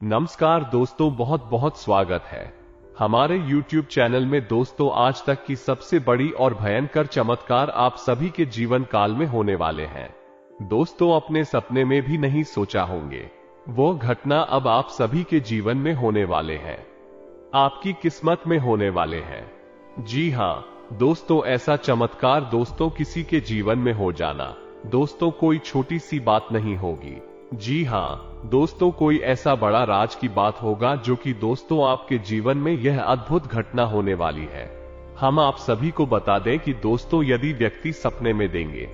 नमस्कार दोस्तों, बहुत बहुत स्वागत है हमारे YouTube चैनल में। दोस्तों, आज तक की सबसे बड़ी और भयंकर चमत्कार आप सभी के जीवन काल में होने वाले हैं। दोस्तों, अपने सपने में भी नहीं सोचा होंगे वो घटना अब आप सभी के जीवन में होने वाले हैं, आपकी किस्मत में होने वाले हैं। जी हां दोस्तों, ऐसा चमत्कार दोस्तों किसी के जीवन में हो जाना दोस्तों कोई छोटी सी बात नहीं होगी। जी हां दोस्तों, कोई ऐसा बड़ा राज की बात होगा जो कि दोस्तों आपके जीवन में यह अद्भुत घटना होने वाली है। हम आप सभी को बता दें कि दोस्तों यदि व्यक्ति सपने में देंगे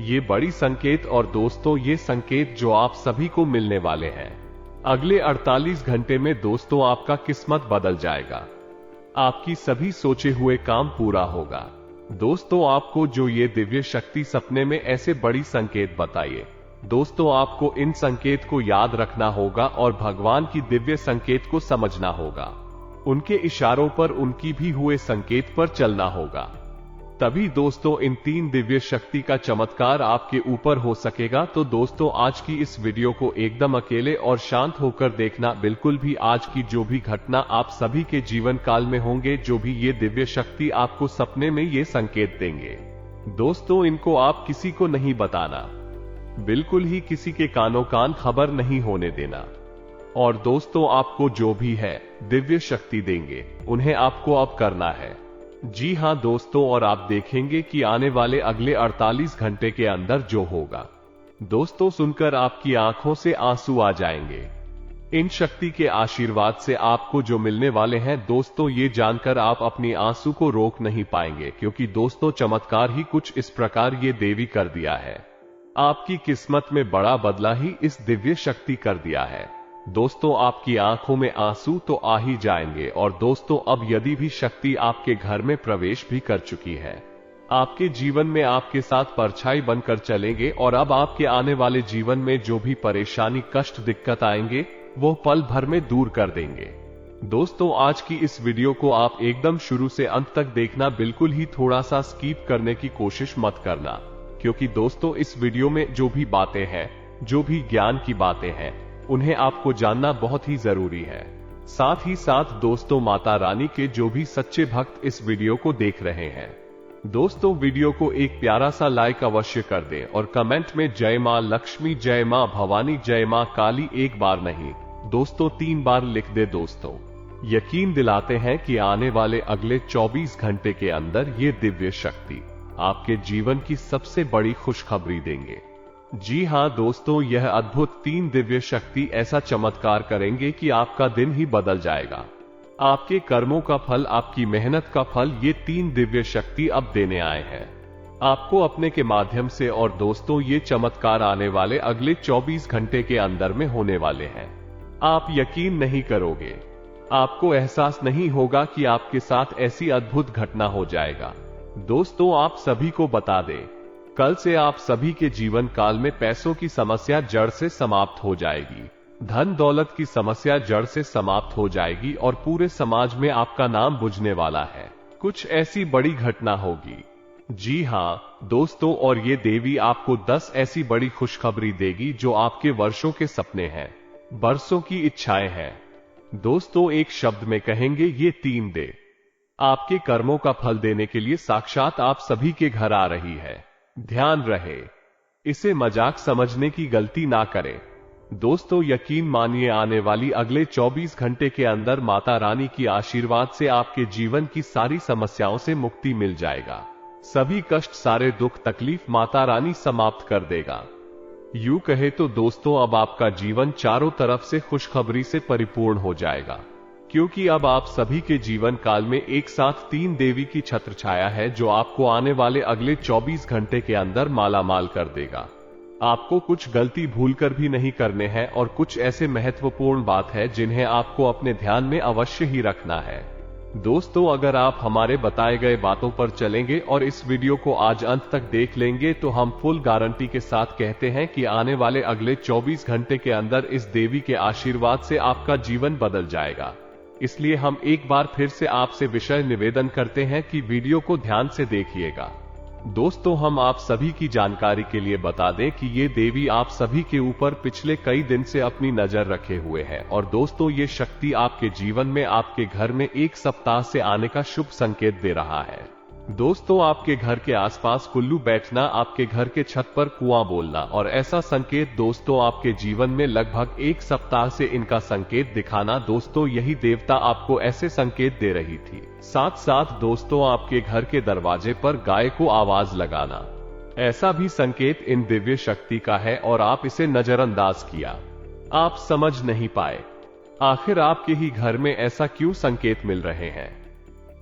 ये बड़ी संकेत, और दोस्तों ये संकेत जो आप सभी को मिलने वाले हैं अगले 48 घंटे में दोस्तों आपका किस्मत बदल जाएगा, आपकी सभी सोचे हुए काम पूरा होगा। दोस्तों, आपको जो ये दिव्य शक्ति सपने में ऐसे बड़ी संकेत बताइए, दोस्तों आपको इन संकेत को याद रखना होगा और भगवान की दिव्य संकेत को समझना होगा। उनके इशारों पर, उनकी भी हुए संकेत पर चलना होगा, तभी दोस्तों इन 3 दिव्य शक्ति का चमत्कार आपके ऊपर हो सकेगा। तो दोस्तों, आज की इस वीडियो को एकदम अकेले और शांत होकर देखना, बिल्कुल भी आज की जो भी घटना आप सभी के जीवन काल में होंगे, जो भी ये दिव्य शक्ति आपको सपने में ये संकेत देंगे, दोस्तों इनको आप किसी को नहीं बताना, बिल्कुल ही किसी के कानों कान खबर नहीं होने देना। और दोस्तों, आपको जो भी है दिव्य शक्ति देंगे उन्हें आपको अब करना है। जी हां दोस्तों, और आप देखेंगे कि आने वाले अगले 48 घंटे के अंदर जो होगा दोस्तों, सुनकर आपकी आंखों से आंसू आ जाएंगे। इन शक्ति के आशीर्वाद से आपको जो मिलने वाले हैं दोस्तों, ये जानकर आप अपनी आंसू को रोक नहीं पाएंगे, क्योंकि दोस्तों चमत्कार ही कुछ इस प्रकार ये देवी कर दिया है, आपकी किस्मत में बड़ा बदला ही इस दिव्य शक्ति कर दिया है। दोस्तों, आपकी आंखों में आंसू तो आ ही जाएंगे। और दोस्तों, अब यदि भी शक्ति आपके घर में प्रवेश भी कर चुकी है, आपके जीवन में आपके साथ परछाई बनकर चलेंगे, और अब आपके आने वाले जीवन में जो भी परेशानी, कष्ट, दिक्कत आएंगे वो पल भर में दूर कर देंगे। दोस्तों, आज की इस वीडियो को आप एकदम शुरू से अंत तक देखना, बिल्कुल ही थोड़ा सा स्किप करने की कोशिश मत करना, क्योंकि दोस्तों इस वीडियो में जो भी बातें हैं, जो भी ज्ञान की बातें हैं, उन्हें आपको जानना बहुत ही जरूरी है। साथ ही साथ दोस्तों, माता रानी के जो भी सच्चे भक्त इस वीडियो को देख रहे हैं, दोस्तों वीडियो को एक प्यारा सा लाइक अवश्य कर दें, और कमेंट में जय मां लक्ष्मी, जय मां भवानी, जय मां काली एक बार नहीं दोस्तों 3 बार लिख दे। दोस्तों, यकीन दिलाते हैं कि आने वाले अगले 24 घंटे के अंदर ये दिव्य शक्ति आपके जीवन की सबसे बड़ी खुशखबरी देंगे। जी हां दोस्तों, यह अद्भुत 3 दिव्य शक्ति ऐसा चमत्कार करेंगे कि आपका दिन ही बदल जाएगा। आपके कर्मों का फल, आपकी मेहनत का फल, ये 3 दिव्य शक्ति अब देने आए हैं आपको अपने के माध्यम से। और दोस्तों, ये चमत्कार आने वाले अगले 24 घंटे के अंदर में होने वाले हैं। आप यकीन नहीं करोगे, आपको एहसास नहीं होगा कि आपके साथ ऐसी अद्भुत घटना हो जाएगा। दोस्तों, आप सभी को बता दें, कल से आप सभी के जीवन काल में पैसों की समस्या जड़ से समाप्त हो जाएगी, धन दौलत की समस्या जड़ से समाप्त हो जाएगी, और पूरे समाज में आपका नाम बुझने वाला है। कुछ ऐसी बड़ी घटना होगी। जी हां दोस्तों, और ये देवी आपको 10 ऐसी बड़ी खुशखबरी देगी जो आपके वर्षों के सपने हैं, बरसों की इच्छाएं हैं। दोस्तों, एक शब्द में कहेंगे, ये 3 दे आपके कर्मों का फल देने के लिए साक्षात आप सभी के घर आ रही है। ध्यान रहे, इसे मजाक समझने की गलती ना करें। दोस्तों, यकीन मानिए, आने वाली अगले 24 घंटे के अंदर माता रानी की आशीर्वाद से आपके जीवन की सारी समस्याओं से मुक्ति मिल जाएगा। सभी कष्ट, सारे दुख, तकलीफ माता रानी समाप्त कर देगा। यूं कहे तो दोस्तों, अब आपका जीवन चारों तरफ से खुशखबरी से परिपूर्ण हो जाएगा, क्योंकि अब आप सभी के जीवन काल में एक साथ 3 देवी की छत्र छाया है, जो आपको आने वाले अगले 24 घंटे के अंदर मालामाल कर देगा। आपको कुछ गलती भूलकर भी नहीं करने हैं, और कुछ ऐसे महत्वपूर्ण बात है जिन्हें आपको अपने ध्यान में अवश्य ही रखना है। दोस्तों, अगर आप हमारे बताए गए बातों पर चलेंगे और इस वीडियो को आज अंत तक देख लेंगे, तो हम फुल गारंटी के साथ कहते हैं कि आने वाले अगले 24 घंटे के अंदर इस देवी के आशीर्वाद से आपका जीवन बदल जाएगा। इसलिए हम एक बार फिर से आपसे विषय निवेदन करते हैं कि वीडियो को ध्यान से देखिएगा। दोस्तों हम आप सभी की जानकारी के लिए बता दें कि ये देवी आप सभी के ऊपर पिछले कई दिन से अपनी नजर रखे हुए हैं और दोस्तों ये शक्ति आपके जीवन में आपके घर में एक सप्ताह से आने का शुभ संकेत दे रहा है। दोस्तों आपके घर के आसपास कुल्लू बैठना, आपके घर के छत पर कुआं बोलना और ऐसा संकेत दोस्तों आपके जीवन में लगभग एक सप्ताह से इनका संकेत दिखाना, दोस्तों यही देवता आपको ऐसे संकेत दे रही थी। साथ साथ दोस्तों आपके घर के दरवाजे पर गाय को आवाज लगाना, ऐसा भी संकेत इन दिव्य शक्ति का है और आप इसे नजरअंदाज किया, आप समझ नहीं पाए। आखिर आपके ही घर में ऐसा क्यों संकेत मिल रहे हैं?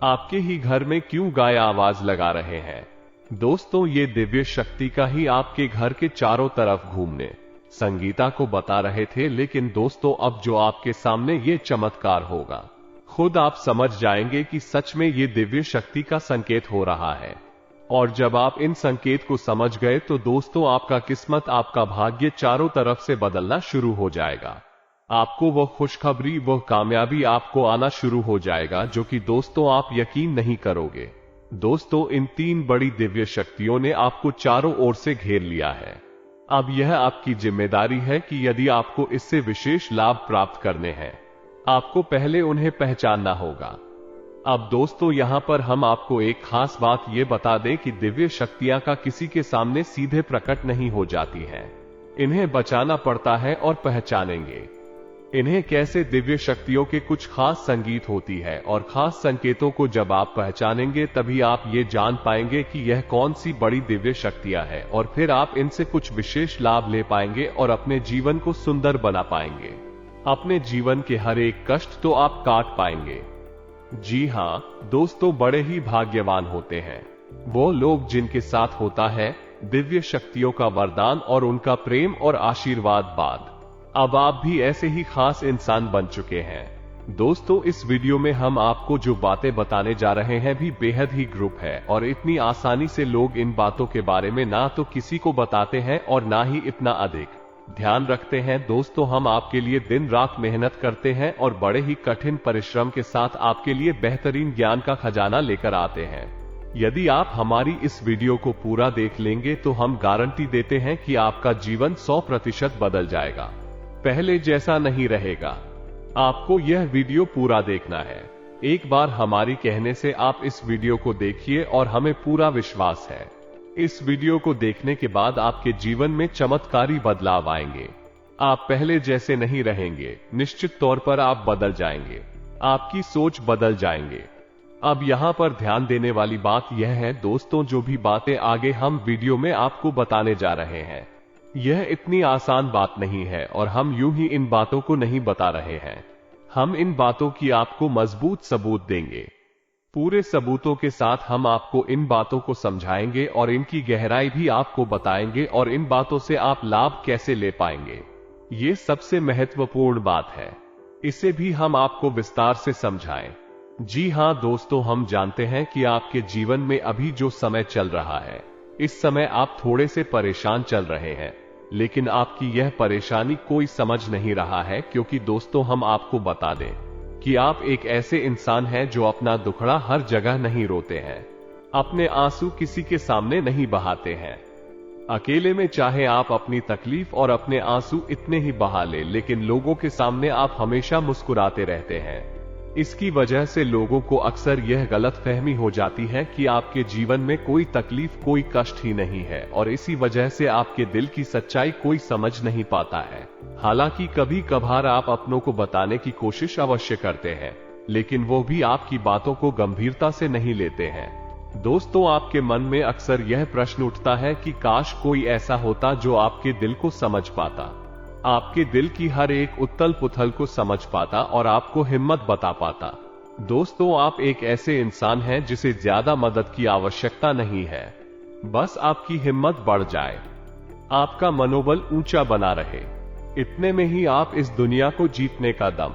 आपके ही घर में क्यों गाय आवाज लगा रहे हैं? दोस्तों ये दिव्य शक्ति का ही आपके घर के चारों तरफ घूमने संगीता को बता रहे थे, लेकिन दोस्तों अब जो आपके सामने ये चमत्कार होगा, खुद आप समझ जाएंगे कि सच में ये दिव्य शक्ति का संकेत हो रहा है। और जब आप इन संकेत को समझ गए तो दोस्तों आपका किस्मत, आपका भाग्य चारों तरफ से बदलना शुरू हो जाएगा। आपको वह खुशखबरी, वह कामयाबी आपको आना शुरू हो जाएगा जो कि दोस्तों आप यकीन नहीं करोगे। दोस्तों इन 3 बड़ी दिव्य शक्तियों ने आपको चारों ओर से घेर लिया है। अब यह आपकी जिम्मेदारी है कि यदि आपको इससे विशेष लाभ प्राप्त करने हैं, आपको पहले उन्हें पहचानना होगा। अब दोस्तों यहां पर हम आपको एक खास बात ये बता दें कि दिव्य शक्तियां का किसी के सामने सीधे प्रकट नहीं हो जाती हैं। इन्हें बचाना पड़ता है और पहचानेंगे इन्हें कैसे। दिव्य शक्तियों के कुछ खास संगीत होती है और खास संकेतों को जब आप पहचानेंगे तभी आप ये जान पाएंगे कि यह कौन सी बड़ी दिव्य शक्तियां हैं और फिर आप इनसे कुछ विशेष लाभ ले पाएंगे और अपने जीवन को सुंदर बना पाएंगे। अपने जीवन के हर एक कष्ट तो आप काट पाएंगे। जी हां दोस्तों, बड़े ही भाग्यवान होते हैं वो लोग जिनके साथ होता है दिव्य शक्तियों का वरदान और उनका प्रेम और आशीर्वाद बाद। अब आप भी ऐसे ही खास इंसान बन चुके हैं। दोस्तों इस वीडियो में हम आपको जो बातें बताने जा रहे हैं भी बेहद ही ग्रुप है और इतनी आसानी से लोग इन बातों के बारे में ना तो किसी को बताते हैं और ना ही इतना अधिक ध्यान रखते हैं। दोस्तों हम आपके लिए दिन रात मेहनत करते हैं और बड़े ही कठिन परिश्रम के साथ आपके लिए बेहतरीन ज्ञान का खजाना लेकर आते हैं। यदि आप हमारी इस वीडियो को पूरा देख लेंगे तो हम गारंटी देते हैं कि आपका जीवन 100% बदल जाएगा, पहले जैसा नहीं रहेगा। आपको यह वीडियो पूरा देखना है। एक बार हमारी कहने से आप इस वीडियो को देखिए और हमें पूरा विश्वास है इस वीडियो को देखने के बाद आपके जीवन में चमत्कारी बदलाव आएंगे। आप पहले जैसे नहीं रहेंगे, निश्चित तौर पर आप बदल जाएंगे, आपकी सोच बदल जाएंगे। अब यहां पर ध्यान देने वाली बात यह है दोस्तों, जो भी बातें आगे हम वीडियो में आपको बताने जा रहे हैं यह इतनी आसान बात नहीं है और हम यूं ही इन बातों को नहीं बता रहे हैं। हम इन बातों की आपको मजबूत सबूत देंगे। पूरे सबूतों के साथ हम आपको इन बातों को समझाएंगे और इनकी गहराई भी आपको बताएंगे और इन बातों से आप लाभ कैसे ले पाएंगे, ये सबसे महत्वपूर्ण बात है। इसे भी हम आपको विस्तार से समझाएं। जी हां दोस्तों, हम जानते हैं कि आपके जीवन में अभी जो समय चल रहा है, इस समय आप थोड़े से परेशान चल रहे हैं, लेकिन आपकी यह परेशानी कोई समझ नहीं रहा है, क्योंकि दोस्तों हम आपको बता दें कि आप एक ऐसे इंसान हैं जो अपना दुखड़ा हर जगह नहीं रोते हैं, अपने आंसू किसी के सामने नहीं बहाते हैं। अकेले में चाहे आप अपनी तकलीफ और अपने आंसू इतने ही बहा ले, लेकिन लोगों के सामने आप हमेशा मुस्कुराते रहते हैं। इसकी वजह से लोगों को अक्सर यह गलतफहमी हो जाती है कि आपके जीवन में कोई तकलीफ, कोई कष्ट ही नहीं है और इसी वजह से आपके दिल की सच्चाई कोई समझ नहीं पाता है। हालांकि कभी कभार आप अपनों को बताने की कोशिश अवश्य करते हैं, लेकिन वो भी आपकी बातों को गंभीरता से नहीं लेते हैं। दोस्तों आपके मन में अक्सर यह प्रश्न उठता है कि काश कोई ऐसा होता जो आपके दिल को समझ पाता, आपके दिल की हर एक उथल पुथल को समझ पाता और आपको हिम्मत बता पाता। दोस्तों आप एक ऐसे इंसान हैं जिसे ज्यादा मदद की आवश्यकता नहीं है, बस आपकी हिम्मत बढ़ जाए, आपका मनोबल ऊंचा बना रहे, इतने में ही आप इस दुनिया को जीतने का दम।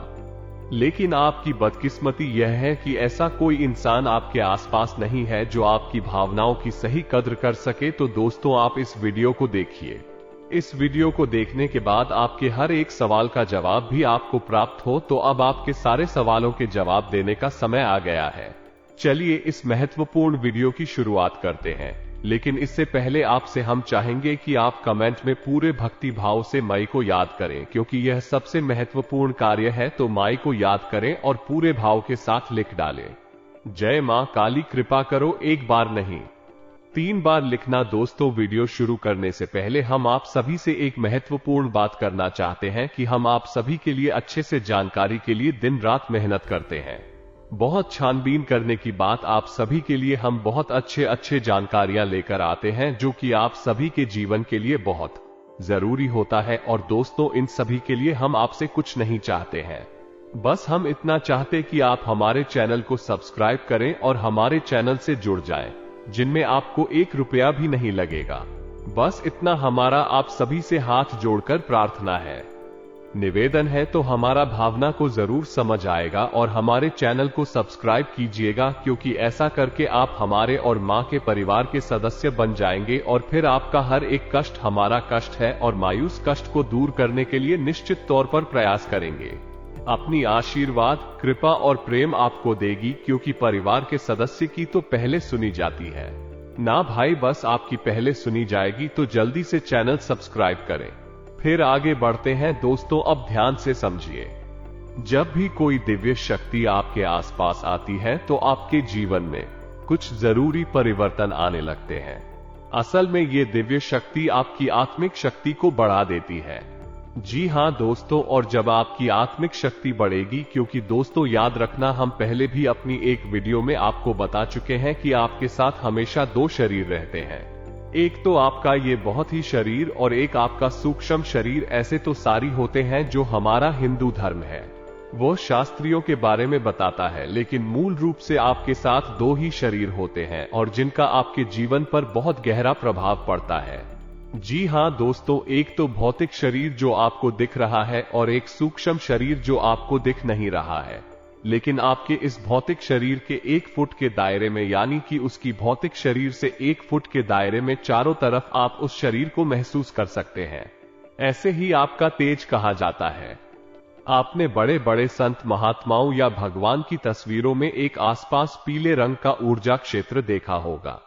लेकिन आपकी बदकिस्मती यह है कि ऐसा कोई इंसान आपके आसपास नहीं है जो आपकी भावनाओं की सही कद्र कर सके। तो दोस्तों आप इस वीडियो को देखिए। इस वीडियो को देखने के बाद आपके हर एक सवाल का जवाब भी आपको प्राप्त हो, तो अब आपके सारे सवालों के जवाब देने का समय आ गया है। चलिए इस महत्वपूर्ण वीडियो की शुरुआत करते हैं। लेकिन इससे पहले आपसे हम चाहेंगे कि आप कमेंट में पूरे भक्ति भाव से माई को याद करें, क्योंकि यह सबसे महत्वपूर्ण कार्य है। तो माई को याद करें और पूरे भाव के साथ लिख डालें, जय मां काली कृपा करो, एक बार नहीं 3 बार लिखना। दोस्तों, वीडियो शुरू करने से पहले हम आप सभी से एक महत्वपूर्ण बात करना चाहते हैं कि हम आप सभी के लिए अच्छे से जानकारी के लिए दिन रात मेहनत करते हैं। बहुत छानबीन करने की बात, आप सभी के लिए हम बहुत अच्छे जानकारियां लेकर आते हैं जो कि आप सभी के जीवन के लिए बहुत जरूरी होता है। और दोस्तों, इन सभी के लिए हम आपसे कुछ नहीं चाहते हैं, बस हम इतना चाहते कि आप हमारे चैनल को सब्सक्राइब करें और हमारे चैनल से जुड़ जाएं, जिनमें आपको 1 रुपया भी नहीं लगेगा। बस इतना हमारा आप सभी से हाथ जोड़कर प्रार्थना है, निवेदन है। तो हमारा भावना को जरूर समझ आएगा और हमारे चैनल को सब्सक्राइब कीजिएगा, क्योंकि ऐसा करके आप हमारे और मां के परिवार के सदस्य बन जाएंगे और फिर आपका हर एक कष्ट हमारा कष्ट है और मायूस कष्ट को दूर करने के लिए निश्चित तौर पर प्रयास करेंगे। अपनी आशीर्वाद, कृपा और प्रेम आपको देगी, क्योंकि परिवार के सदस्य की तो पहले सुनी जाती है ना भाई, बस आपकी पहले सुनी जाएगी। तो जल्दी से चैनल सब्सक्राइब करें। फिर आगे बढ़ते हैं दोस्तों, अब ध्यान से समझिए। जब भी कोई दिव्य शक्ति आपके आसपास आती है तो आपके जीवन में कुछ जरूरी परिवर्तन आने लगते हैं। असल में ये दिव्य शक्ति आपकी आत्मिक शक्ति को बढ़ा देती है। जी हां दोस्तों, और जब आपकी आत्मिक शक्ति बढ़ेगी, क्योंकि दोस्तों याद रखना, हम पहले भी अपनी एक वीडियो में आपको बता चुके हैं कि आपके साथ हमेशा 2 शरीर रहते हैं। एक तो आपका ये बहुत ही शरीर और एक आपका सूक्ष्म शरीर। ऐसे तो सारी होते हैं जो हमारा हिंदू धर्म है वो शास्त्रियों के बारे में बताता है, लेकिन मूल रूप से आपके साथ 2 ही शरीर होते हैं और जिनका आपके जीवन पर बहुत गहरा प्रभाव पड़ता है। जी हां दोस्तों, एक तो भौतिक शरीर जो आपको दिख रहा है और एक सूक्ष्म शरीर जो आपको दिख नहीं रहा है, लेकिन आपके इस भौतिक शरीर के 1 फुट के दायरे में, यानी कि उसकी भौतिक शरीर से 1 फुट के दायरे में चारों तरफ आप उस शरीर को महसूस कर सकते हैं। ऐसे ही आपका तेज कहा जाता है। आपने बड़े बड़े संत महात्माओं या भगवान की तस्वीरों में एक आसपास पीले रंग का ऊर्जा क्षेत्र देखा होगा।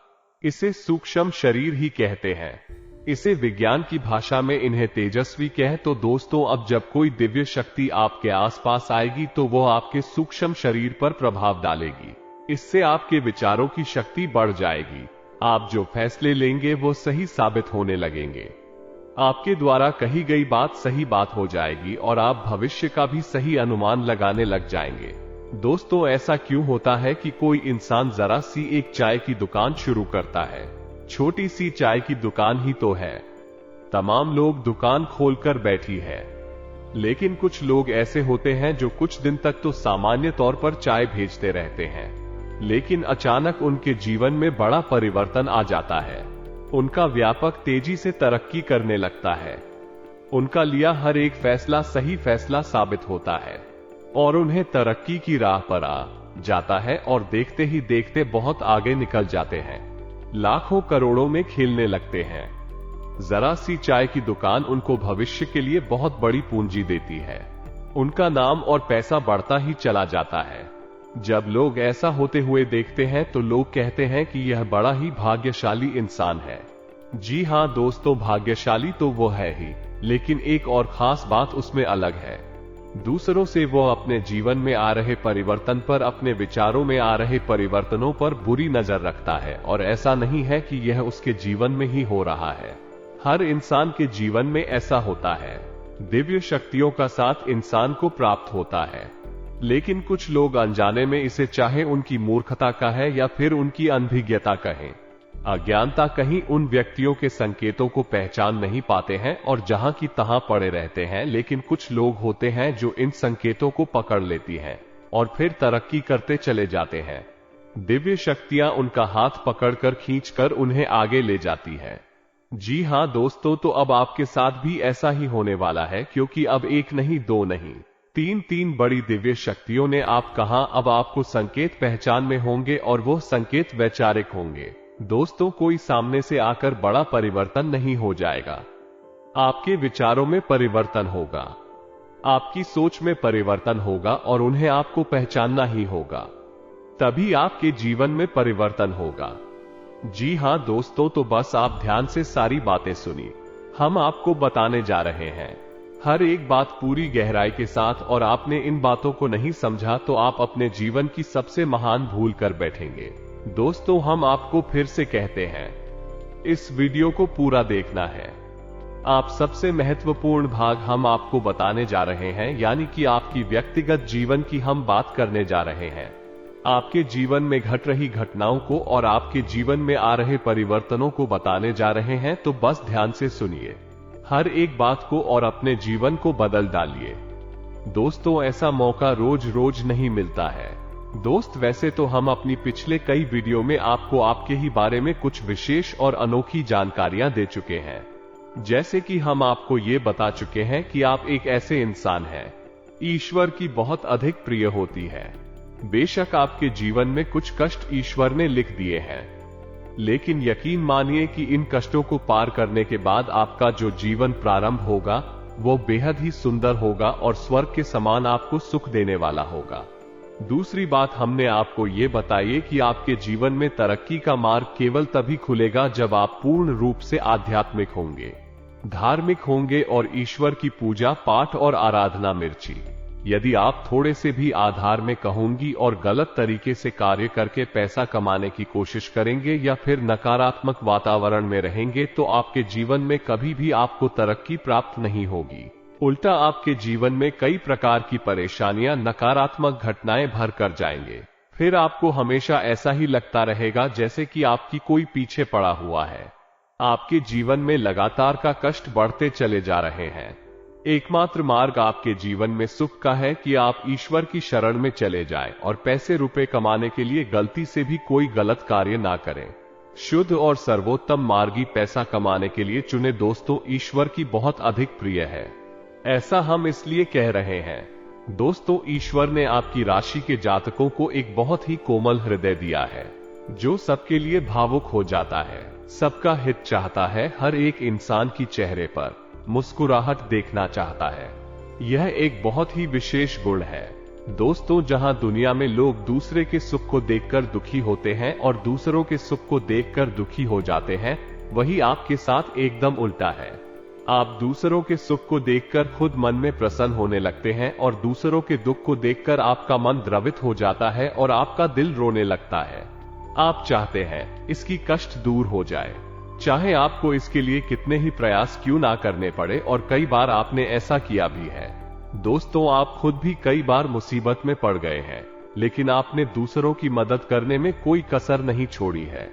इसे सूक्ष्म शरीर ही कहते हैं। इसे विज्ञान की भाषा में इन्हें तेजस्वी कह। तो दोस्तों, अब जब कोई दिव्य शक्ति आपके आसपास आएगी तो वो आपके सूक्ष्म शरीर पर प्रभाव डालेगी। इससे आपके विचारों की शक्ति बढ़ जाएगी। आप जो फैसले लेंगे वो सही साबित होने लगेंगे। आपके द्वारा कही गई बात सही बात हो जाएगी और आप भविष्य का भी सही अनुमान लगाने लग जाएंगे। दोस्तों, ऐसा क्यों होता है कि कोई इंसान जरा सी एक चाय की दुकान शुरू करता है, छोटी सी चाय की दुकान ही तो है, तमाम लोग दुकान खोलकर बैठी है, लेकिन कुछ लोग ऐसे होते हैं जो कुछ दिन तक तो सामान्य तौर पर चाय भेजते रहते हैं, लेकिन अचानक उनके जीवन में बड़ा परिवर्तन आ जाता है। उनका व्यापक तेजी से तरक्की करने लगता है। उनका लिया हर एक फैसला सही फैसला साबित होता है और उन्हें तरक्की की राह पर आ जाता है और देखते ही देखते बहुत आगे निकल जाते हैं, लाखों करोड़ों में खेलने लगते हैं। जरा सी चाय की दुकान उनको भविष्य के लिए बहुत बड़ी पूंजी देती है। उनका नाम और पैसा बढ़ता ही चला जाता है। जब लोग ऐसा होते हुए देखते हैं तो लोग कहते हैं कि यह बड़ा ही भाग्यशाली इंसान है। जी हां दोस्तों, भाग्यशाली तो वो है ही, लेकिन एक और खास बात उसमें अलग है। दूसरों से वो अपने जीवन में आ रहे परिवर्तन पर, अपने विचारों में आ रहे परिवर्तनों पर बुरी नजर रखता है। और ऐसा नहीं है कि यह उसके जीवन में ही हो रहा है, हर इंसान के जीवन में ऐसा होता है। दिव्य शक्तियों का साथ इंसान को प्राप्त होता है, लेकिन कुछ लोग अनजाने में इसे, चाहे उनकी मूर्खता का है या फिर उनकी अनभिज्ञता कहें, अज्ञानता कहीं, उन व्यक्तियों के संकेतों को पहचान नहीं पाते हैं और जहां की तहां पड़े रहते हैं। लेकिन कुछ लोग होते हैं जो इन संकेतों को पकड़ लेती हैं और फिर तरक्की करते चले जाते हैं। दिव्य शक्तियां उनका हाथ पकड़कर खींचकर उन्हें आगे ले जाती है। जी हां दोस्तों, तो अब आपके साथ भी ऐसा ही होने वाला है, क्योंकि अब 1 नहीं 2 नहीं 3 बड़ी दिव्य शक्तियों ने आप कहां अब आपको संकेत पहचान में होंगे और वो संकेत वैचारिक होंगे। दोस्तों, कोई सामने से आकर बड़ा परिवर्तन नहीं हो जाएगा। आपके विचारों में परिवर्तन होगा, आपकी सोच में परिवर्तन होगा और उन्हें आपको पहचानना ही होगा, तभी आपके जीवन में परिवर्तन होगा। जी हाँ दोस्तों, तो बस आप ध्यान से सारी बातें सुनिए। हम आपको बताने जा रहे हैं हर एक बात पूरी गहराई के साथ, और आपने इन बातों को नहीं समझा तो आप अपने जीवन की सबसे महान भूल कर बैठेंगे। दोस्तों, हम आपको फिर से कहते हैं, इस वीडियो को पूरा देखना है। आप सबसे महत्वपूर्ण भाग हम आपको बताने जा रहे हैं, यानी कि आपकी व्यक्तिगत जीवन की हम बात करने जा रहे हैं। आपके जीवन में घट रही घटनाओं को और आपके जीवन में आ रहे परिवर्तनों को बताने जा रहे हैं, तो बस ध्यान से सुनिए हर एक बात को और अपने जीवन को बदल डालिए। दोस्तों, ऐसा मौका रोज रोज नहीं मिलता है। दोस्त, वैसे तो हम अपनी पिछले कई वीडियो में आपको आपके ही बारे में कुछ विशेष और अनोखी जानकारियां दे चुके हैं। जैसे कि हम आपको ये बता चुके हैं कि आप एक ऐसे इंसान हैं ईश्वर की बहुत अधिक प्रिय होती है। बेशक आपके जीवन में कुछ कष्ट ईश्वर ने लिख दिए हैं, लेकिन यकीन मानिए कि इन कष्टों को पार करने के बाद आपका जो जीवन प्रारंभ होगा वो बेहद ही सुंदर होगा और स्वर्ग के समान आपको सुख देने वाला होगा। दूसरी बात हमने आपको ये बताई कि आपके जीवन में तरक्की का मार्ग केवल तभी खुलेगा जब आप पूर्ण रूप से आध्यात्मिक होंगे, धार्मिक होंगे और ईश्वर की पूजा पाठ और आराधना मिर्ची। यदि आप थोड़े से भी आधार में कहूंगी और गलत तरीके से कार्य करके पैसा कमाने की कोशिश करेंगे या फिर नकारात्मक वातावरण में रहेंगे, तो आपके जीवन में कभी भी आपको तरक्की प्राप्त नहीं होगी। उल्टा आपके जीवन में कई प्रकार की परेशानियां, नकारात्मक घटनाएं भर कर जाएंगे। फिर आपको हमेशा ऐसा ही लगता रहेगा जैसे कि आपकी कोई पीछे पड़ा हुआ है। आपके जीवन में लगातार का कष्ट बढ़ते चले जा रहे हैं। एकमात्र मार्ग आपके जीवन में सुख का है कि आप ईश्वर की शरण में चले जाएं और पैसे रुपए कमाने के लिए गलती से भी कोई गलत कार्य ना करें। शुद्ध और सर्वोत्तम मार्ग ही पैसा कमाने के लिए चुने। दोस्तों, ईश्वर की बहुत अधिक प्रिय है। ऐसा हम इसलिए कह रहे हैं दोस्तों, ईश्वर ने आपकी राशि के जातकों को एक बहुत ही कोमल हृदय दिया है, जो सबके लिए भावुक हो जाता है, सबका हित चाहता है, हर एक इंसान की चेहरे पर मुस्कुराहट देखना चाहता है। यह एक बहुत ही विशेष गुण है। दोस्तों, जहां दुनिया में लोग दूसरे के सुख को देखकर दुखी होते हैं और दूसरों के सुख को देखकर दुखी हो जाते हैं, वही आपके साथ एकदम उल्टा है। आप दूसरों के सुख को देखकर खुद मन में प्रसन्न होने लगते हैं और दूसरों के दुख को देखकर आपका मन द्रवित हो जाता है और आपका दिल रोने लगता है। आप चाहते हैं इसकी कष्ट दूर हो जाए, चाहे आपको इसके लिए कितने ही प्रयास क्यों ना करने पड़े, और कई बार आपने ऐसा किया भी है। दोस्तों, आप खुद भी कई बार मुसीबत में पड़ गए हैं, लेकिन आपने दूसरों की मदद करने में कोई कसर नहीं छोड़ी है।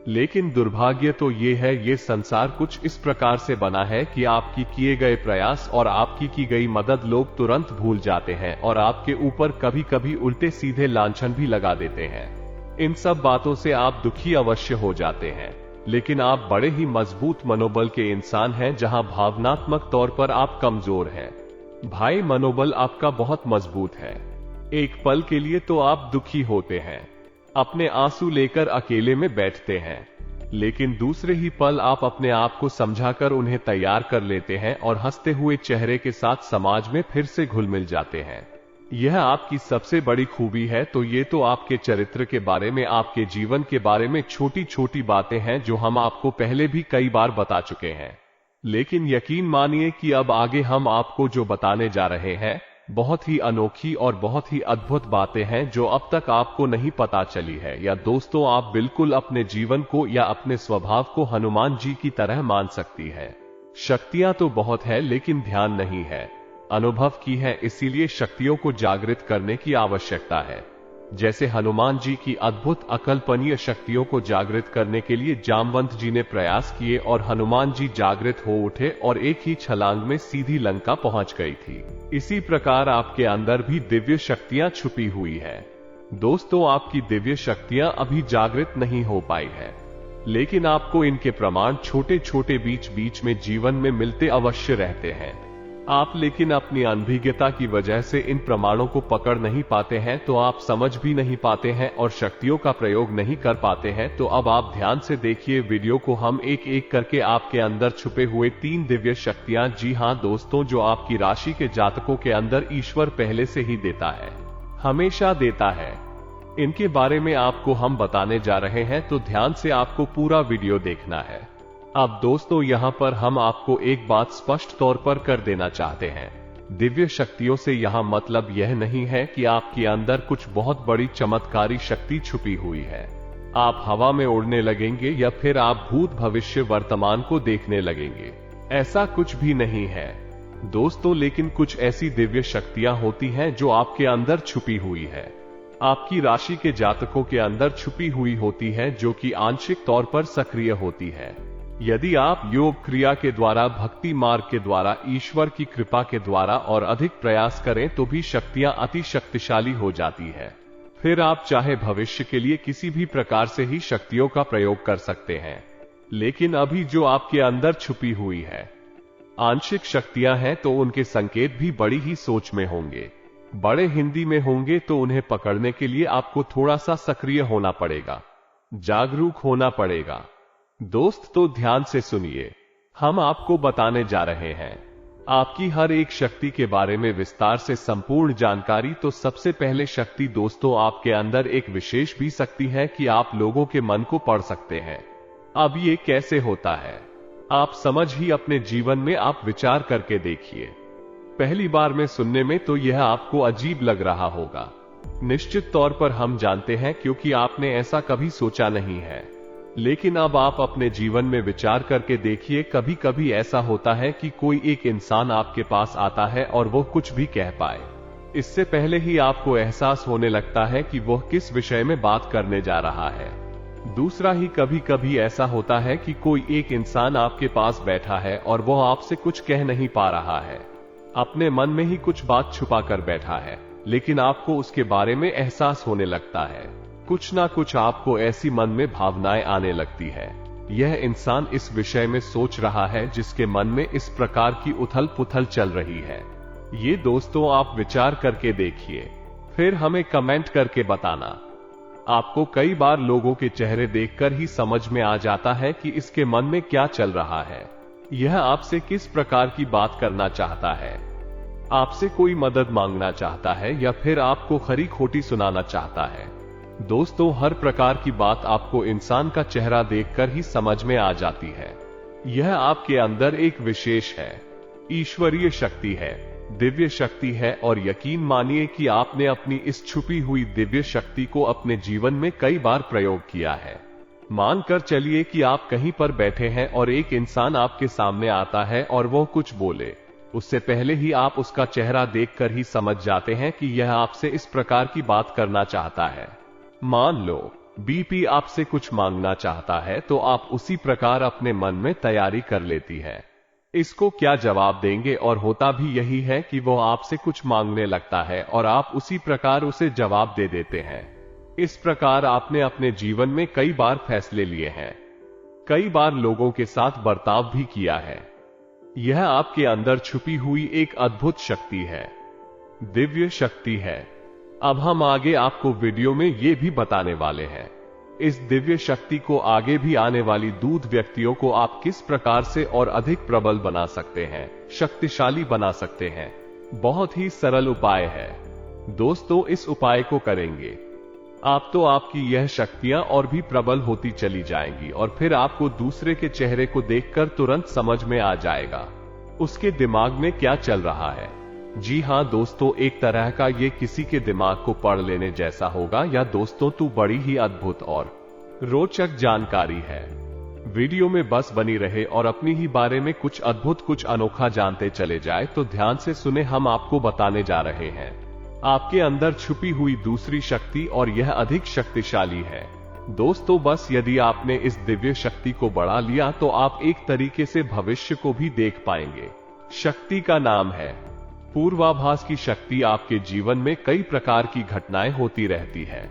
लेकिन दुर्भाग्य तो ये है, ये संसार कुछ इस प्रकार से बना है कि आपकी किए गए प्रयास और आपकी की गई मदद लोग तुरंत भूल जाते हैं और आपके ऊपर कभी कभी उल्टे सीधे लांछन भी लगा देते हैं। इन सब बातों से आप दुखी अवश्य हो जाते हैं, लेकिन आप बड़े ही मजबूत मनोबल के इंसान हैं, जहां भावनात्मक तौर पर आप कमजोर हैं। भाई, मनोबल आपका बहुत मजबूत है। एक पल के लिए तो आप दुखी होते हैं, अपने आंसू लेकर अकेले में बैठते हैं, लेकिन दूसरे ही पल आप अपने आप को समझाकर उन्हें तैयार कर लेते हैं और हंसते हुए चेहरे के साथ समाज में फिर से घुल मिल जाते हैं। यह आपकी सबसे बड़ी खूबी है। तो ये तो आपके चरित्र के बारे में, आपके जीवन के बारे में छोटी छोटी बातें हैं जो हम आपको पहले भी कई बार बता चुके हैं, लेकिन यकीन मानिए कि अब आगे हम आपको जो बताने जा रहे हैं बहुत ही अनोखी और बहुत ही अद्भुत बातें हैं जो अब तक आपको नहीं पता चली है। या दोस्तों, आप बिल्कुल अपने जीवन को या अपने स्वभाव को हनुमान जी की तरह मान सकती है। शक्तियां तो बहुत है, लेकिन ध्यान नहीं है, अनुभव की है, इसीलिए शक्तियों को जागृत करने की आवश्यकता है। जैसे हनुमान जी की अद्भुत अकल्पनीय शक्तियों को जागृत करने के लिए जामवंत जी ने प्रयास किए और हनुमान जी जागृत हो उठे और एक ही छलांग में सीधी लंका पहुंच गई थी। इसी प्रकार आपके अंदर भी दिव्य शक्तियां छुपी हुई है। दोस्तों, आपकी दिव्य शक्तियां अभी जागृत नहीं हो पाई है, लेकिन आपको इनके प्रमाण छोटे छोटे बीच बीच में जीवन में मिलते अवश्य रहते हैं। आप लेकिन अपनी अनभिज्ञता की वजह से इन प्रमाणों को पकड़ नहीं पाते हैं, तो आप समझ भी नहीं पाते हैं और शक्तियों का प्रयोग नहीं कर पाते हैं। तो अब आप ध्यान से देखिए वीडियो को, हम एक एक करके आपके अंदर छुपे हुए 3 दिव्य शक्तियां, जी हां दोस्तों, जो आपकी राशि के जातकों के अंदर ईश्वर पहले से ही देता है, हमेशा देता है। इनके बारे में आपको हम बताने जा रहे हैं, तो ध्यान से आपको पूरा वीडियो देखना है। अब दोस्तों, यहाँ पर हम आपको एक बात स्पष्ट तौर पर कर देना चाहते हैं। दिव्य शक्तियों से यहाँ मतलब यह नहीं है कि आपके अंदर कुछ बहुत बड़ी चमत्कारी शक्ति छुपी हुई है, आप हवा में उड़ने लगेंगे या फिर आप भूत भविष्य वर्तमान को देखने लगेंगे। ऐसा कुछ भी नहीं है दोस्तों, लेकिन कुछ ऐसी दिव्य शक्तियां होती हैं जो आपके अंदर छुपी हुई है, आपकी राशि के जातकों के अंदर छुपी हुई होती है, जो कि आंशिक तौर पर सक्रिय होती है। यदि आप योग क्रिया के द्वारा, भक्ति मार्ग के द्वारा, ईश्वर की कृपा के द्वारा और अधिक प्रयास करें तो भी शक्तियां अति शक्तिशाली हो जाती है। फिर आप चाहे भविष्य के लिए किसी भी प्रकार से ही शक्तियों का प्रयोग कर सकते हैं। लेकिन अभी जो आपके अंदर छुपी हुई है आंशिक शक्तियां हैं, तो उनके संकेत भी बड़ी ही सोच में होंगे, बड़े हिंदी में होंगे, तो उन्हें पकड़ने के लिए आपको थोड़ा सा सक्रिय होना पड़ेगा, जागरूक होना पड़ेगा। दोस्त तो ध्यान से सुनिए, हम आपको बताने जा रहे हैं आपकी हर एक शक्ति के बारे में विस्तार से संपूर्ण जानकारी। तो सबसे पहले शक्ति दोस्तों, आपके अंदर एक विशेष भी शक्ति है कि आप लोगों के मन को पढ़ सकते हैं। अब ये कैसे होता है आप समझ ही अपने जीवन में आप विचार करके देखिए। पहली बार में सुनने में तो यह आपको अजीब लग रहा होगा, निश्चित तौर पर हम जानते हैं, क्योंकि आपने ऐसा कभी सोचा नहीं है। लेकिन अब आप अपने जीवन में विचार करके देखिए, कभी कभी ऐसा होता है कि कोई एक इंसान आपके पास आता है और वो कुछ भी कह पाए, इससे पहले ही आपको एहसास होने लगता है कि वह किस विषय में बात करने जा रहा है। दूसरा ही कभी कभी ऐसा होता है कि कोई एक इंसान आपके पास बैठा है और वह आपसे कुछ कह नहीं पा रहा है, अपने मन में ही कुछ बात छुपा कर बैठा है, लेकिन आपको उसके बारे में एहसास होने लगता है। कुछ ना कुछ आपको ऐसी मन में भावनाएं आने लगती है, यह इंसान इस विषय में सोच रहा है, जिसके मन में इस प्रकार की उथल पुथल चल रही है। ये दोस्तों आप विचार करके देखिए, फिर हमें कमेंट करके बताना। आपको कई बार लोगों के चेहरे देखकर ही समझ में आ जाता है कि इसके मन में क्या चल रहा है, यह आपसे किस प्रकार की बात करना चाहता है, आपसे कोई मदद मांगना चाहता है या फिर आपको खरी खोटी सुनाना चाहता है। दोस्तों हर प्रकार की बात आपको इंसान का चेहरा देखकर ही समझ में आ जाती है। यह आपके अंदर एक विशेष है, ईश्वरीय शक्ति है, दिव्य शक्ति है, और यकीन मानिए कि आपने अपनी इस छुपी हुई दिव्य शक्ति को अपने जीवन में कई बार प्रयोग किया है। मानकर चलिए कि आप कहीं पर बैठे हैं और एक इंसान आपके सामने आता है और वो कुछ बोले, उससे पहले ही आप उसका चेहरा देखकर ही समझ जाते हैं कि यह आपसे इस प्रकार की बात करना चाहता है। मान लो बीपी आपसे कुछ मांगना चाहता है, तो आप उसी प्रकार अपने मन में तैयारी कर लेती है, इसको क्या जवाब देंगे, और होता भी यही है कि वो आपसे कुछ मांगने लगता है और आप उसी प्रकार उसे जवाब दे देते हैं। इस प्रकार आपने अपने जीवन में कई बार फैसले लिए हैं, कई बार लोगों के साथ बर्ताव भी किया है। यह आपके अंदर छुपी हुई एक अद्भुत शक्ति है, दिव्य शक्ति है। अब हम आगे आपको वीडियो में ये भी बताने वाले हैं, इस दिव्य शक्ति को आगे भी आने वाली दूत व्यक्तियों को आप किस प्रकार से और अधिक प्रबल बना सकते हैं, शक्तिशाली बना सकते हैं। बहुत ही सरल उपाय है दोस्तों, इस उपाय को करेंगे आप तो आपकी यह शक्तियां और भी प्रबल होती चली जाएंगी, और फिर आपको दूसरे के चेहरे को देखकर तुरंत समझ में आ जाएगा उसके दिमाग में क्या चल रहा है। जी हां दोस्तों, एक तरह का ये किसी के दिमाग को पढ़ लेने जैसा होगा। या दोस्तों तो बड़ी ही अद्भुत और रोचक जानकारी है। वीडियो में बस बनी रहे और अपनी ही बारे में कुछ अद्भुत, कुछ अनोखा जानते चले जाए। तो ध्यान से सुने, हम आपको बताने जा रहे हैं आपके अंदर छुपी हुई दूसरी शक्ति, और यह अधिक शक्तिशाली है। दोस्तों बस यदि आपने इस दिव्य शक्ति को बढ़ा लिया तो आप एक तरीके से भविष्य को भी देख पाएंगे। शक्ति का नाम है पूर्वाभास की शक्ति। आपके जीवन में कई प्रकार की घटनाएं होती रहती है,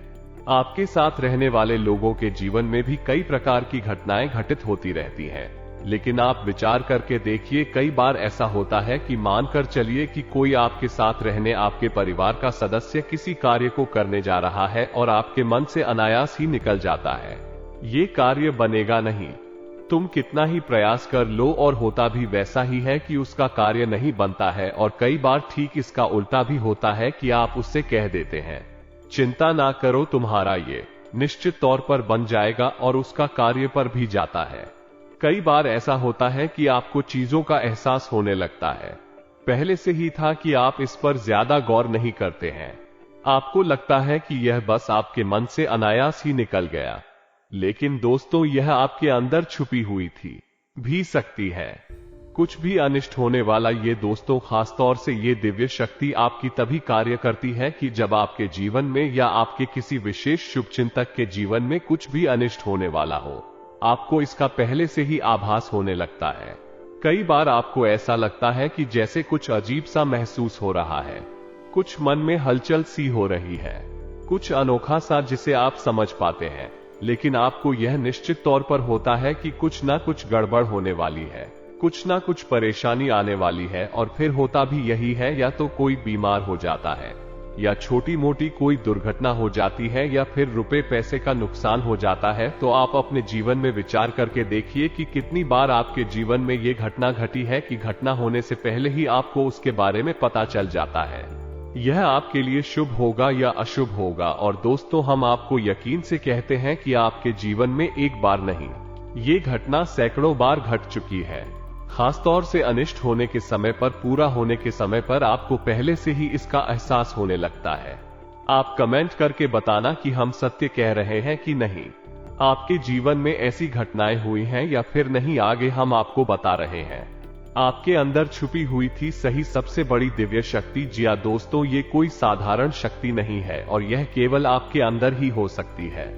आपके साथ रहने वाले लोगों के जीवन में भी कई प्रकार की घटनाएं घटित होती रहती हैं। लेकिन आप विचार करके देखिए, कई बार ऐसा होता है कि मानकर चलिए कि कोई आपके साथ रहने, आपके परिवार का सदस्य किसी कार्य को करने जा रहा है और आपके मन से अनायास ही निकल जाता है, ये कार्य बनेगा नहीं, तुम कितना ही प्रयास कर लो, और होता भी वैसा ही है कि उसका कार्य नहीं बनता है। और कई बार ठीक इसका उल्टा भी होता है कि आप उससे कह देते हैं, चिंता ना करो, तुम्हारा ये निश्चित तौर पर बन जाएगा और उसका कार्य पर भी जाता है। कई बार ऐसा होता है कि आपको चीजों का एहसास होने लगता है, पहले से ही था कि आप इस पर ज्यादा गौर नहीं करते हैं। आपको लगता है कि यह बस आपके मन से अनायास ही निकल गया, लेकिन दोस्तों यह आपके अंदर छुपी हुई थी भी सकती है। कुछ भी अनिष्ट होने वाला ये दोस्तों, खासतौर से ये दिव्य शक्ति आपकी तभी कार्य करती है कि जब आपके जीवन में या आपके किसी विशेष शुभचिंतक के जीवन में कुछ भी अनिष्ट होने वाला हो। आपको इसका पहले से ही आभास होने लगता है। कई बार आपको ऐसा लगता है कि जैसे कुछ अजीब सा महसूस हो रहा है, कुछ मन में हलचल सी हो रही है, कुछ अनोखा सा जिसे आप समझ पाते हैं, लेकिन आपको यह निश्चित तौर पर होता है कि कुछ ना कुछ गड़बड़ होने वाली है, कुछ ना कुछ परेशानी आने वाली है। और फिर होता भी यही है, या तो कोई बीमार हो जाता है, या छोटी मोटी कोई दुर्घटना हो जाती है, या फिर रुपए पैसे का नुकसान हो जाता है। तो आप अपने जीवन में विचार करके देखिए कि कितनी बार आपके जीवन में ये घटना घटी है कि घटना होने से पहले ही आपको उसके बारे में पता चल जाता है। यह आपके लिए शुभ होगा या अशुभ होगा। और दोस्तों, हम आपको यकीन से कहते हैं कि आपके जीवन में एक बार नहीं, ये घटना सैकड़ों बार घट चुकी है। खासतौर से अनिष्ट होने के समय पर, पूरा होने के समय पर आपको पहले से ही इसका एहसास होने लगता है। आप कमेंट करके बताना कि हम सत्य कह रहे हैं कि नहीं। आपके जीवन में ऐसी घटनाएं हुई हैं या फिर नहीं, आगे हम आपको बता रहे हैं। आपके अंदर छुपी हुई थी सही सबसे बड़ी दिव्य शक्ति। जी हां दोस्तों, ये कोई साधारण शक्ति नहीं है और यह केवल आपके अंदर ही हो सकती है।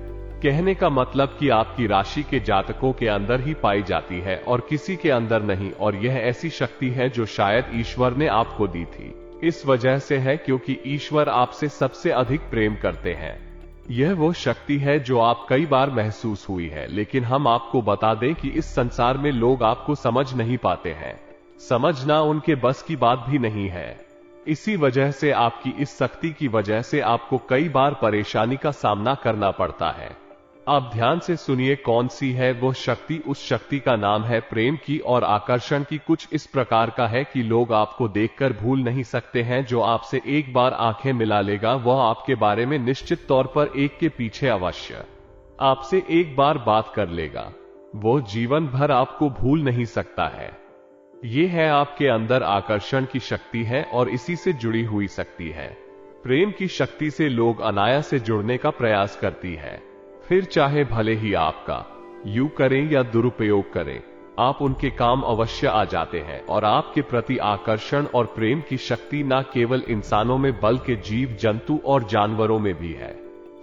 कहने का मतलब कि आपकी राशि के जातकों के अंदर ही पाई जाती है और किसी के अंदर नहीं। और यह ऐसी शक्ति है जो शायद ईश्वर ने आपको दी थी। इस वजह से है क्योंकि ईश्वर आपसे सबसे अधिक प्रेम करते हैं। यह वो शक्ति है जो आप कई बार महसूस हुई है, लेकिन हम आपको बता दें कि इस संसार में लोग आपको समझ नहीं पाते हैं। समझना उनके बस की बात भी नहीं है। इसी वजह से आपकी इस शक्ति की वजह से आपको कई बार परेशानी का सामना करना पड़ता है। आप ध्यान से सुनिए कौन सी है वो शक्ति। उस शक्ति का नाम है प्रेम की, और आकर्षण की कुछ इस प्रकार का है कि लोग आपको देखकर भूल नहीं सकते हैं। जो आपसे एक बार आंखें मिला लेगा वह आपके बारे में निश्चित तौर पर एक के पीछे अवश्य आपसे एक बार बात कर लेगा। वो जीवन भर आपको भूल नहीं सकता है। ये है आपके अंदर आकर्षण की शक्ति है और इसी से जुड़ी हुई शक्ति है। प्रेम की शक्ति से लोग अनायास से जुड़ने का प्रयास करती है, फिर चाहे भले ही आपका यूं करें या दुरुपयोग करें, आप उनके काम अवश्य आ जाते हैं। और आपके प्रति आकर्षण और प्रेम की शक्ति न केवल इंसानों में बल्कि जीव जंतु और जानवरों में भी है।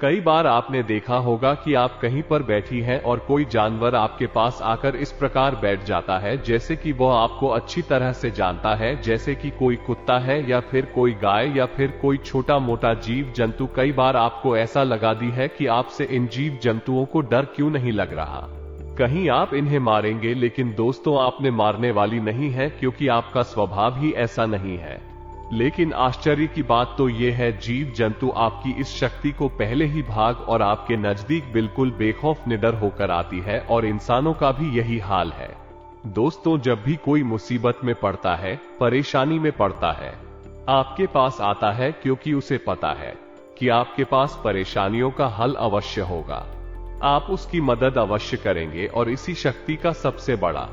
कई बार आपने देखा होगा कि आप कहीं पर बैठी हैं और कोई जानवर आपके पास आकर इस प्रकार बैठ जाता है जैसे कि वह आपको अच्छी तरह से जानता है, जैसे कि कोई कुत्ता है या फिर कोई गाय या फिर कोई छोटा मोटा जीव जंतु। कई बार आपको ऐसा लगा दी है कि आपसे इन जीव जंतुओं को डर क्यों नहीं लग रहा, कहीं आप इन्हें मारेंगे। लेकिन दोस्तों, आपने मारने वाली नहीं है क्योंकि आपका स्वभाव ही ऐसा नहीं है। लेकिन आश्चर्य की बात तो यह है, जीव जंतु आपकी इस शक्ति को पहले ही भाग और आपके नजदीक बिल्कुल बेखौफ निडर होकर आती है। और इंसानों का भी यही हाल है। दोस्तों, जब भी कोई मुसीबत में पड़ता है, परेशानी में पड़ता है, आपके पास आता है क्योंकि उसे पता है कि आपके पास परेशानियों का हल अवश्य होगा। आप उसकी मदद अवश्य करेंगे। और इसी शक्ति का सबसे बड़ा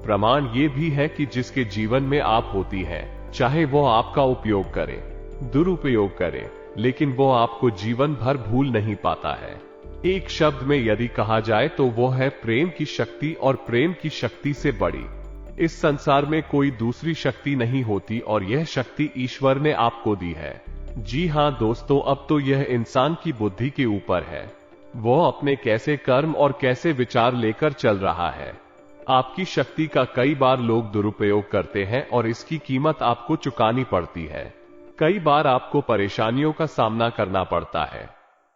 प्रमाण ये भी है कि जिसके जीवन में आप होती है, चाहे वो आपका उपयोग करे, दुरुपयोग करे, लेकिन वो आपको जीवन भर भूल नहीं पाता है। एक शब्द में यदि कहा जाए तो वो है प्रेम की शक्ति। और प्रेम की शक्ति से बड़ी इस संसार में कोई दूसरी शक्ति नहीं होती, और यह शक्ति ईश्वर ने आपको दी है। जी हां दोस्तों, अब तो यह इंसान की बुद्धि के ऊपर है, वो अपने कैसे कर्म और कैसे विचार लेकर चल रहा है। आपकी शक्ति का कई बार लोग दुरुपयोग करते हैं और इसकी कीमत आपको चुकानी पड़ती है। कई बार आपको परेशानियों का सामना करना पड़ता है।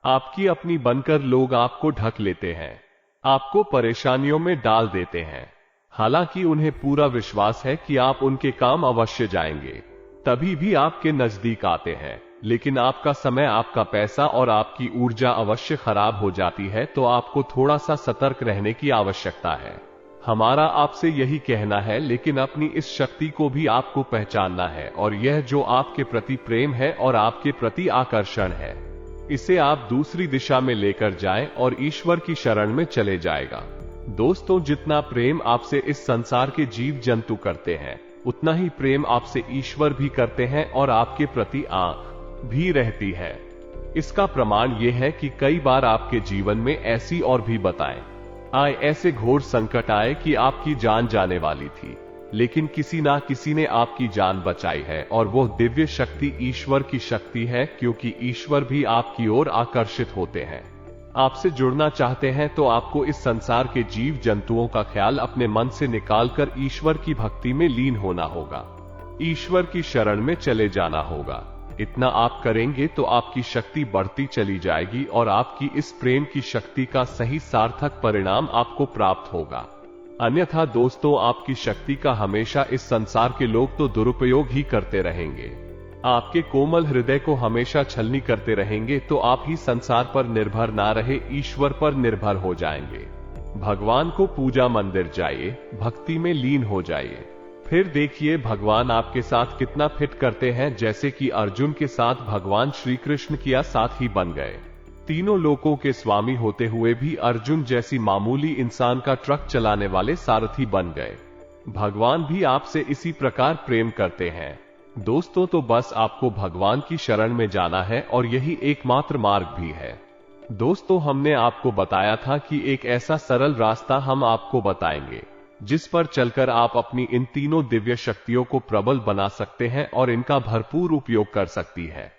आपकी अपनी बनकर लोग आपको ढक लेते हैं, आपको परेशानियों में डाल देते हैं। हालांकि उन्हें पूरा विश्वास है कि आप उनके काम अवश्य जाएंगे, तभी भी आपके नजदीक आते हैं। लेकिन आपका समय, आपका पैसा और आपकी ऊर्जा अवश्य खराब हो जाती है। तो आपको थोड़ा सा सतर्क रहने की आवश्यकता है। हमारा आपसे यही कहना है, लेकिन अपनी इस शक्ति को भी आपको पहचानना है। और यह जो आपके प्रति प्रेम है और आपके प्रति आकर्षण है, इसे आप दूसरी दिशा में लेकर जाएं और ईश्वर की शरण में चले जाएगा। दोस्तों, जितना प्रेम आपसे इस संसार के जीव जंतु करते हैं, उतना ही प्रेम आपसे ईश्वर भी करते हैं और आपके प्रति आंख भी रहती है। इसका प्रमाण यह है कि कई बार आपके जीवन में ऐसी और भी बताएं आए ऐसे घोर संकट आए कि आपकी जान जाने वाली थी, लेकिन किसी ना किसी ने आपकी जान बचाई है, और वो दिव्य शक्ति ईश्वर की शक्ति है, क्योंकि ईश्वर भी आपकी ओर आकर्षित होते हैं। आपसे जुड़ना चाहते हैं तो आपको इस संसार के जीव जंतुओं का ख्याल अपने मन से निकालकर ईश्वर की भक्ति में लीन होना होगा, ईश्वर की शरण में चले जाना होगा। इतना आप करेंगे तो आपकी शक्ति बढ़ती चली जाएगी और आपकी इस प्रेम की शक्ति का सही सार्थक परिणाम आपको प्राप्त होगा। अन्यथा दोस्तों, आपकी शक्ति का हमेशा इस संसार के लोग तो दुरुपयोग ही करते रहेंगे। आपके कोमल हृदय को हमेशा छलनी करते रहेंगे, तो आप ही संसार पर निर्भर ना रहे ईश्वर पर निर्भर हो जाएंगे। भगवान को पूजा मंदिर जाइए, भक्ति में लीन हो जाइए, फिर देखिए भगवान आपके साथ कितना फिट करते हैं। जैसे कि अर्जुन के साथ भगवान श्री कृष्ण किया साथ ही बन गए। तीनों लोकों के स्वामी होते हुए भी अर्जुन जैसी मामूली इंसान का ट्रक चलाने वाले सारथी बन गए। भगवान भी आपसे इसी प्रकार प्रेम करते हैं। दोस्तों, तो बस आपको भगवान की शरण में जाना है और यही एकमात्र मार्ग भी है। दोस्तों, हमने आपको बताया था कि एक ऐसा सरल रास्ता हम आपको बताएंगे जिस पर चलकर आप अपनी इन तीनों दिव्य शक्तियों को प्रबल बना सकते हैं और इनका भरपूर उपयोग कर सकती है।